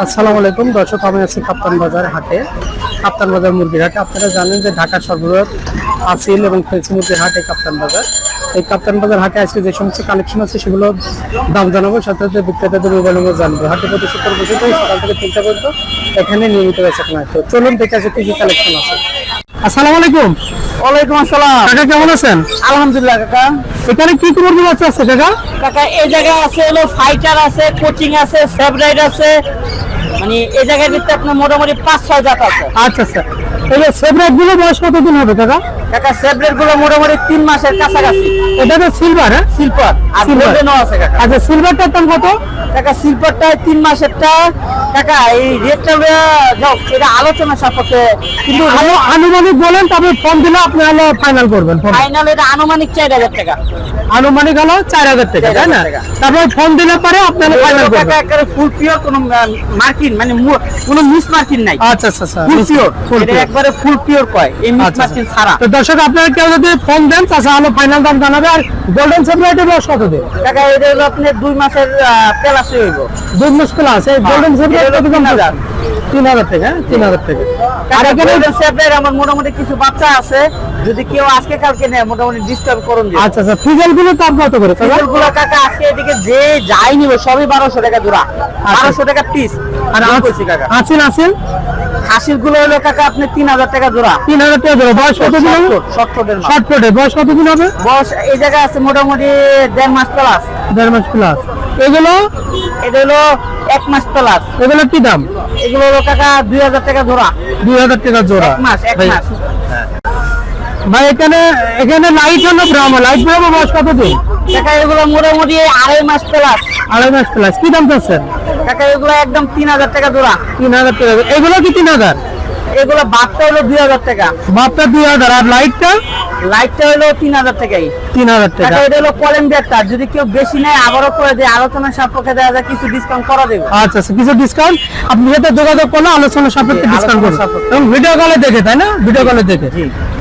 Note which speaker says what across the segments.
Speaker 1: আসসালামু আলাইকুম দর্শক, আমি আছি কাপ্তান বাজার হাটে, কাপ্তান বাজার মুরগির হাটে। আপনারা জানেন যে ঢাকার সর্ববৃহৎ আসিল এবং ফেন্সি মুরগির হাটে কাপ্তান বাজার। এই কাপ্তান বাজার হাটে আজকে যে সমস্ত কালেকশন আছে সেগুলো দাম জানাবো, সাথে সাথে বিক্রেতাদের মোবাইল নম্বর জানবো। হাটে প্রতি শুক্রবার বসে সকাল থেকে 3টা পর্যন্ত এখানে নিয়মিত বেচা কেনা। তো চলুন দেখে আসে কি কি কালেকশন আছে। আসসালামু আলাইকুম।
Speaker 2: ওয়ালাইকুম আসসালাম।
Speaker 1: কাকা কেমন আছেন?
Speaker 2: আলহামদুলিল্লাহ কাকা।
Speaker 1: এখানে কি কি মুরগি বাচ্চা আছে কাকা?
Speaker 2: কাকা এই জায়গায় আছে হলো ফাইটার আছে, কোচিং আছে, ফেভারাইট আছে, মানে এই জায়গায় ভিতরে আপনার মোটামুটি 5-6 জাত আছে।
Speaker 1: আচ্ছা আচ্ছা, এই যে ফেভারিট গুলো বয়স কতদিন হবে কাকা?
Speaker 2: কাকা ফেভারাইট গুলো মোটামুটি 3 মাসের কাছাকাছি।
Speaker 1: এটা তো সিলভার, হ্যাঁ
Speaker 2: সিলভার আর গোল্ডেনও আছে কাকা।
Speaker 1: আচ্ছা, সিলভারটার দাম কত
Speaker 2: কাকা? সিলভারটা 3 মাসেরটা কাকা এই রেটটা যাও এটা আলোচনা সাপেক্ষে, কিন্তু
Speaker 1: আনুমানিক বলেন, তবে ফোন দিলে আপনি হলো ফাইনাল করবেন।
Speaker 2: ফাইনাল এটা আনুমানিক 4000 টাকা।
Speaker 1: আনুমানিক হলো 4000 টাকা, তাই না? তারপরে ফোন দিলে পরে আপনি ফাইনাল করবেন।
Speaker 2: কাকা একেবারে ফুল পিওর, কোনো মার্কিং মানে কোনো মিস মার্কিং নাই।
Speaker 1: আচ্ছা আচ্ছা আচ্ছা,
Speaker 2: ফুল পিওর, এটা একবারে ফুল পিওর কয়, এই মিস মার্কিং ছাড়া।
Speaker 1: তো দর্শক, আপনারা কেউ যদি ফোন দেন তাহলে হলো ফাইনাল দাম জানাবে। আর গোল্ডেন সেপারেটের বয়স কত দিন
Speaker 2: কাকা? এটা হলো আপনার 2 মাসের প্লাসই হইব।
Speaker 1: 2 মাস প্লাস। এই গোল্ডেন সেপারেট কত দাম? 3000 টাকা। 3000 টাকা।
Speaker 2: আর এখানে সেপারেট আমার মোটামুটি কিছু বাচ্চা আছে, যদি কেউ আজকে কালকে নেয় মোটামুটি ডিসকাউন্ট করুন।
Speaker 1: আচ্ছা আচ্ছা, ফিজেল গুলো দাম কত করে?
Speaker 2: ফিজেল গুলো কাকা আজকে এদিকে যে যাই নিব সবই 1200 টাকা জোড়া, 1200 টাকা পিস।
Speaker 1: আর
Speaker 2: কইছি কাকা
Speaker 1: আসিল আসিল
Speaker 2: হাসিল গুলো হলো কাকা আপনি 3000 টাকা জোড়া।
Speaker 1: 3000 টাকা জোড়া। বয়স কত দিন হবে? শর্টকাটের বয়স কত দিন হবে?
Speaker 2: বয়স এই জায়গায় আছে মোটামুটি 1.5 মাস প্লাস।
Speaker 1: 1.5 মাস প্লাস। এগুলো
Speaker 2: এটা হলো 1 মাস প্লাস।
Speaker 1: এগুলো কি দাম?
Speaker 2: এগুলো হলো কাকা 2000 টাকা জোড়া।
Speaker 1: 2000 টাকা জোড়া।
Speaker 2: 1 মাস।
Speaker 1: ভাই এখানে লাইট হলো ব্রাহ্মা, লাইট ব্রাহ্মা বয়স কত দিন?
Speaker 2: কাকা এগুলো মোটামুটি 2.5 মাস প্লাস।
Speaker 1: 2.5 মাস প্লাস। কি দাম চাচ্ছেন?
Speaker 2: কাকা এগুলো একদম 3000 টাকা জোড়া।
Speaker 1: 3000 টাকা। এগুলো কি 3000?
Speaker 2: এগুলো বাপটা হলো 2000 টাকা।
Speaker 1: বাপটা 2000। আর লাইটটা?
Speaker 2: লাইটটা হলো 3000 টাকাই।
Speaker 1: 3000 টাকা।
Speaker 2: এটা হলো কলম্বিয়ারটা, যদি কেউ বেশি নেয় আবারও করে দেয়, আলোচনা সাপেক্ষে দেওয়া যায়, কিছু ডিসকাউন্ট করা দেবে।
Speaker 1: আচ্ছা আচ্ছা, কিছু ডিসকাউন্ট আপনি সাথে যোগাযোগ করলে আলোচনা সাপেক্ষে ডিসকাউন্ট করবেন। এবং ভিডিও কলে দেখে, তাই না? ভিডিও কলে দেখে।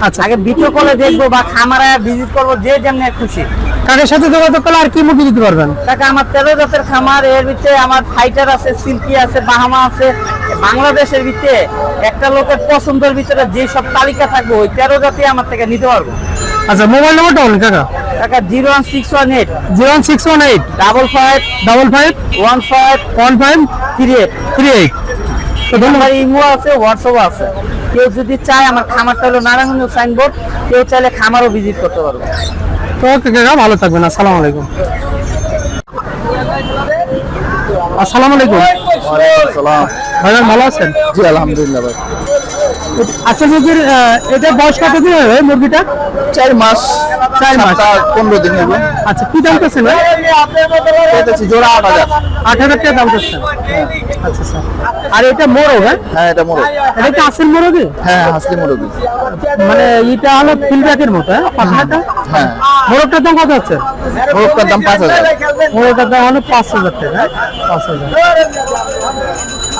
Speaker 2: আচ্ছা, আগে ভিডিও কলে দেখবো বা খামারে ভিজিট করবো, যে যেমনি খুশি।
Speaker 1: কাকের সাথে যোগাযোগ করলে আর কি মুরগি দিতে পারবেন?
Speaker 2: কাকা আমার 13 জাতের খামার, এর ভিতরে আমার ফাইটার আছে, সিল্কি আছে, বাহামা আছে। বাংলাদেশের ভিতরে একটা লোকের পছন্দের ভিতরে যে সব তালিকা থাকবে ওই 13 জাতি আমার থেকে নিতে পারবো।
Speaker 1: আচ্ছা, মোবাইল নম্বরটা বলুন কাকা।
Speaker 2: কাকা 01618
Speaker 1: 01618
Speaker 2: 55
Speaker 1: 55
Speaker 2: 15
Speaker 1: 38 38।
Speaker 2: তো ধন্যবাদ। ইমো আছে, হোয়াটসঅ্যাপ আছে। কেউ যদি চায়, আমার খামারটা হলো নারায়ণগঞ্জ সাইনবোর্ড, কেউ চাইলে খামারও ভিজিট করতে পারবে।
Speaker 1: তো কাকা ভালো থাকবেন। আসসালামু আলাইকুম। আসসালামু আলাইকুম। ভাইজান ভালো আছেন?
Speaker 3: জি আলহামদুলিল্লাহ ভাই।
Speaker 1: আচ্ছা, মুরগির এটা বয়স কত দিন হবে মুরগিটা?
Speaker 3: 4 মাস
Speaker 1: 4 মাস
Speaker 3: 15 দিন হবে।
Speaker 1: আচ্ছা, কি দাম করছেন ভাই?
Speaker 3: পেতেছি জোড়া 8000।
Speaker 1: 8000 টাকা দাম করছেন। আচ্ছা স্যার। আর এটা মোরগ?
Speaker 3: হ্যাঁ এটা মোরগ।
Speaker 1: এটা কি আসল মোরগই?
Speaker 3: হ্যাঁ হাসলি মুরগি।
Speaker 1: মানে এটা হলো ফিল্ডব্যাকের মতো, হ্যাঁ পাঠাটা?
Speaker 3: হ্যাঁ
Speaker 1: মোরগটার দাম কত হচ্ছে?
Speaker 3: মোরগটার দাম 5000।
Speaker 1: মোরগটার দাম হলো 5000 টাকা। 5000।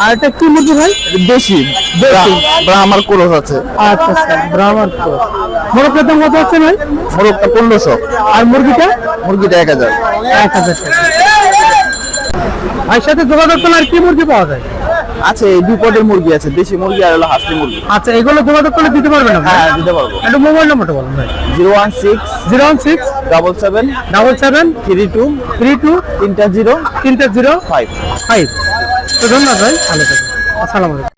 Speaker 1: আর এটা কি মুরগি ভাই?
Speaker 3: দেশি ব্রাহ্মার ক্রস আছে।
Speaker 1: আচ্ছা স্যার, ব্রাহ্মার ক্রস। মোরগটার দাম কত হচ্ছে ভাই?
Speaker 3: মোরগটা 1500।
Speaker 1: আর মুরগিটা?
Speaker 3: মুরগিটা 1000।
Speaker 1: 1000 টাকা। ভাইয়ের সাথে যোগাযোগ করলে আর কি মুরগি পাওয়া যায়?
Speaker 3: আছে এই দুই পদের মুরগি আছে, দেশি মুরগি আর হলো হাসলি মুরগি।
Speaker 1: আচ্ছা, এগুলো যোগাযোগ করলে দিতে পারবেন না?
Speaker 3: হ্যাঁ দিতে পারবো।
Speaker 1: একটু মোবাইল নম্বরটা বলুন ভাই।
Speaker 3: 016
Speaker 1: 016
Speaker 3: 77
Speaker 1: 77
Speaker 3: 32
Speaker 1: 32
Speaker 3: 30
Speaker 1: 30
Speaker 3: 5।
Speaker 1: 5। তো ধন্যবাদ ভাই, ভালো থাকবেন। আসসালামু আলাইকুম।